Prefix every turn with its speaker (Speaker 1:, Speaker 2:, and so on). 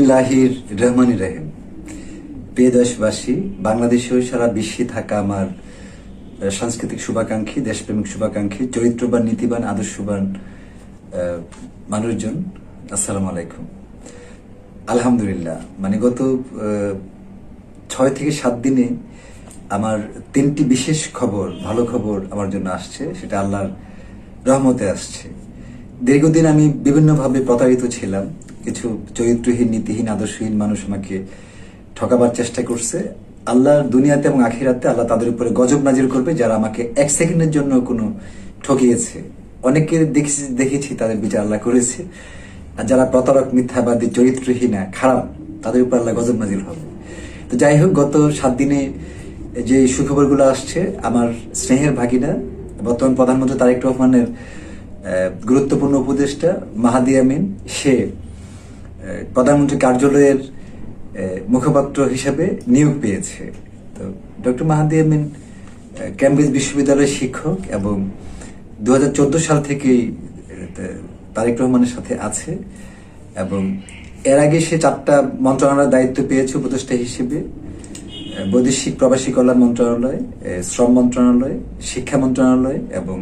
Speaker 1: বিসমিল্লাহির রহমানির রহিম। প্রিয় দেশবাসী, বাংলাদেশে ও সারা বিশ্বে থাকা আমার সাংস্কৃতিক শুভাকাঙ্ক্ষী, দেশপ্রেমিক শুভাকাঙ্ক্ষী, চরিত্রবান, নীতিবান, আদর্শবান মানুষজন, আসসালামু আলাইকুম। আলহামদুলিল্লাহ, মানে গত 6 থেকে 7 দিনে আমার 3টি বিশেষ খবর, ভালো খবর আমার জন্য আসছে। সেটা আল্লাহর রহমতে আসছে। দীর্ঘদিন আমি বিভিন্নভাবে প্রতারিত ছিলাম। কিছু চরিত্রহীন, নীতিহীন, আদর্শহীন মানুষ আমাকে ঠকাবার চেষ্টা করছে। আল্লাহর দুনিয়াতে এবং আখিরাতে আল্লাহ তাদের উপরে গজব নাজির করবে যারা আমাকে 1 সেকেন্ডের জন্য কোনো ঠকিয়েছে। অনেকে দেখেছি তাদের বিচার আল্লাহ করেছে। আর যারা প্রতারক, মিথ্যাবাদী, চরিত্রহীনা, খারাপ, তাদের উপর আল্লাহ গজব নাজির হবে। তো যাই হোক, গত 7 দিনে যে সুখবরগুলো আসছে, আমার স্নেহের ভাগিনা বর্তমান প্রধানমন্ত্রী তারেক রহমানের গুরুত্বপূর্ণ উপদেষ্টা মাহাদি আমিন, সে প্রধানমন্ত্রী কার্যালয়ের মুখপাত্র হিসেবে নিয়োগ পেয়েছে। তো ডক্টর মাহাদি আমিন কেমব্রিজ বিশ্ববিদ্যালয়ের শিক্ষক এবং 2014 সাল থেকেই তারেক রহমানের সাথে আছে এবং এর আগে সে 4টা মন্ত্রণালয়ের দায়িত্ব পেয়েছে উপদেষ্টা হিসেবে: বৈদেশিক প্রবাসী কল্যাণ মন্ত্রণালয়, শ্রম মন্ত্রণালয়, শিক্ষা মন্ত্রণালয় এবং